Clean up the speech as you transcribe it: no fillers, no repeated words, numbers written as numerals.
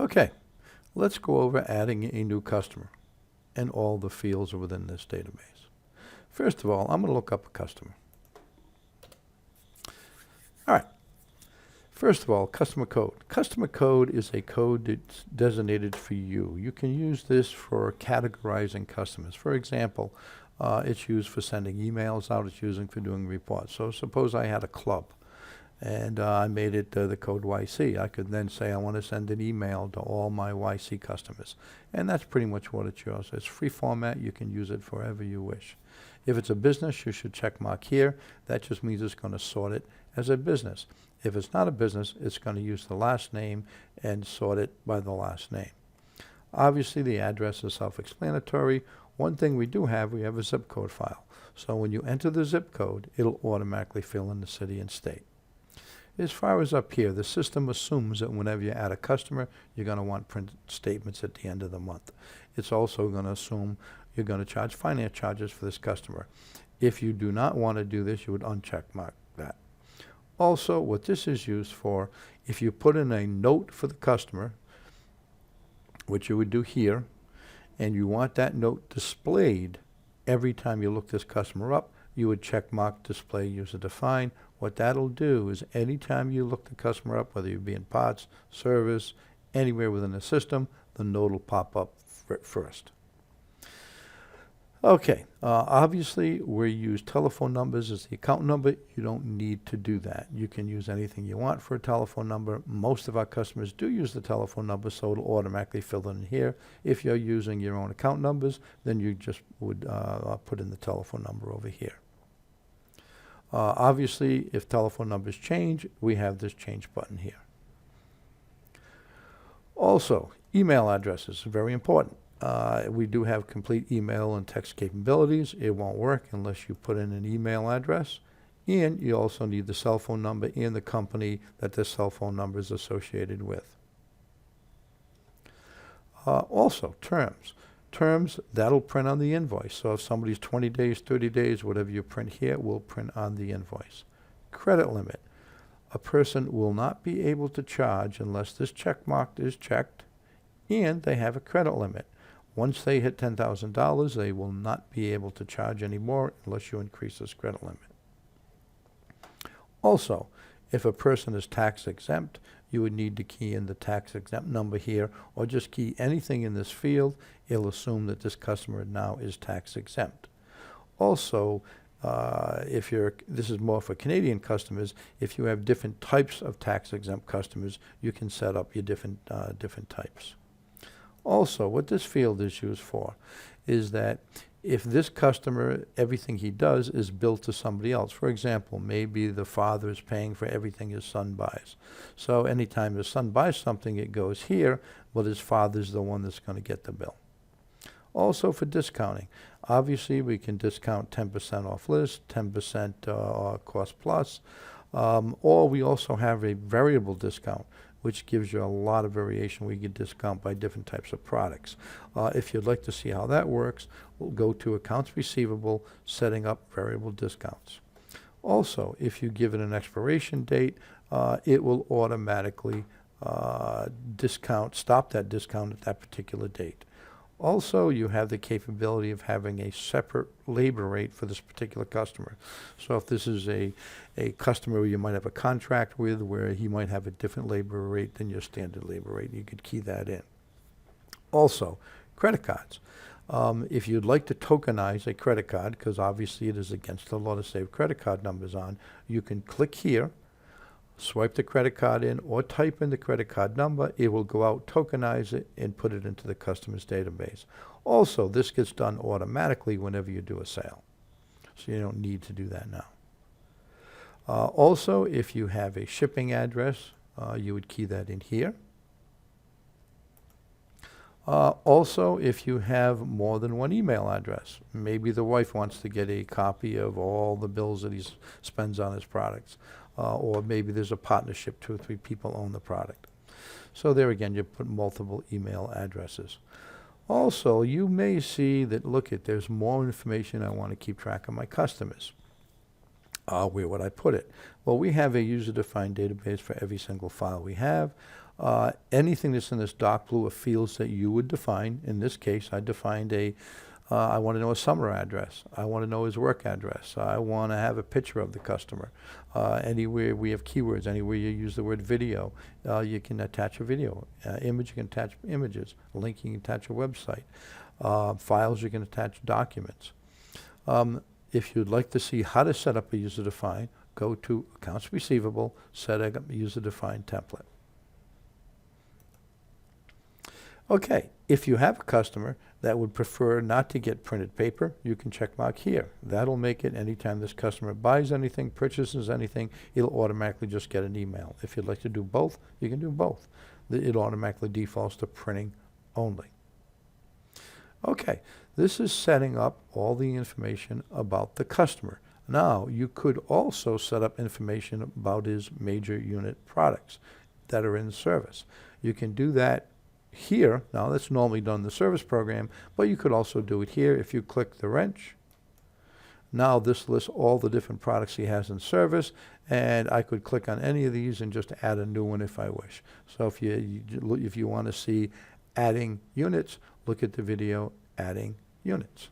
Okay, let's go over adding a new customer and all the fields within this database. First of all, I'm going to look up a customer. All right. First of all, customer code. Customer code is a code that's designated for you. You can use this for categorizing customers. For example, it's used for sending emails out. It's used for doing reports. So suppose I had a club and I made it the code YC. I could then say I want to send an email to all my YC customers. And that's pretty much what it's yours. It's free format. You can use it forever you wish. If it's a business, you should check mark here. That just means it's going to sort it as a business. If it's not a business, it's going to use the last name and sort it by the last name. Obviously, the address is self-explanatory. One thing we have a zip code file. So when you enter the zip code, it'll automatically fill in the city and state. As far as up here, the system assumes that whenever you add a customer, you're going to want print statements at the end of the month. It's also going to assume you're going to charge finance charges for this customer. If you do not want to do this, you would uncheck mark that. Also, what this is used for, if you put in a note for the customer, which you would do here, and you want that note displayed every time you look this customer up, you would check mark display user defined. What that'll do is anytime you look the customer up, whether you be in parts, service, anywhere within the system, the note will pop up first. Okay, obviously we use telephone numbers as the account number. You don't need to do that. You can use anything you want for a telephone number. Most of our customers do use the telephone number, so it'll automatically fill in here. If you're using your own account numbers, then you just would put in the telephone number over here. Obviously, if telephone numbers change, we have this change button here. Also, email addresses are very important. We do have complete email and text capabilities. It won't work unless you put in an email address. And you also need the cell phone number and the company that the cell phone number is associated with. Also, terms. Terms, that'll print on the invoice. So if somebody's 20 days, 30 days, whatever you print here will print on the invoice. Credit limit. A person will not be able to charge unless this check mark is checked and they have a credit limit. Once they hit $10,000, they will not be able to charge anymore unless you increase this credit limit. Also, if a person is tax exempt, you would need to key in the tax exempt number here, or just key anything in this field. It'll assume that this customer now is tax exempt. Also, this is more for Canadian customers, if you have different types of tax exempt customers, you can set up your different types. Also, what this field is used for is that if this customer, everything he does is billed to somebody else. For example, maybe the father is paying for everything his son buys. So anytime his son buys something, it goes here, but his father's the one that's going to get the bill. Also for discounting, obviously we can discount 10% off list, 10% cost plus, or we also have a variable discount, which gives you a lot of variation. We can discount by different types of products. If you'd like to see how that works, we'll go to accounts receivable, setting up variable discounts. Also, if you give it an expiration date, it will automatically stop that discount at that particular date. Also, you have the capability of having a separate labor rate for this particular customer. So if this is a customer you might have a contract with where he might have a different labor rate than your standard labor rate, you could key that in. Also, credit cards. If you'd like to tokenize a credit card, because obviously it is against the law to save credit card numbers on, you can click here, swipe the credit card in, or type in the credit card number. It will go out, tokenize it, and put it into the customer's database. Also, this gets done automatically whenever you do a sale, so you don't need to do that now. Also, if you have a shipping address, you would key that in here. Also, if you have more than one email address, maybe the wife wants to get a copy of all the bills that he spends on his products. Or maybe there's a partnership, 2 or 3 people own the product. So there again, you put multiple email addresses. Also, you may see that, there's more information. I want to keep track of my customers. Where would I put it? Well, we have a user-defined database for every single file we have. Anything that's in this dark blue are fields that you would define. In this case, I defined I want to know a summer address. I want to know his work address. I want to have a picture of the customer. Anywhere we have keywords, anywhere you use the word video, you can attach a video. Image, you can attach images. Link, you can attach a website. Files, you can attach documents. If you'd like to see how to set up a user-defined, go to Accounts Receivable, set up a user-defined template. Okay, if you have a customer that would prefer not to get printed paper, you can check mark here. That'll make it anytime this customer buys anything, purchases anything, it'll automatically just get an email. If you'd like to do both, you can do both. It automatically defaults to printing only. Okay, this is setting up all the information about the customer. Now, you could also set up information about his major unit products that are in service. You can do that here. Now, that's normally done in the service program, but you could also do it here. If you click the wrench, now this lists all the different products he has in service, and I could click on any of these and just add a new one if I wish. So if you want to see adding units, look at the video adding units.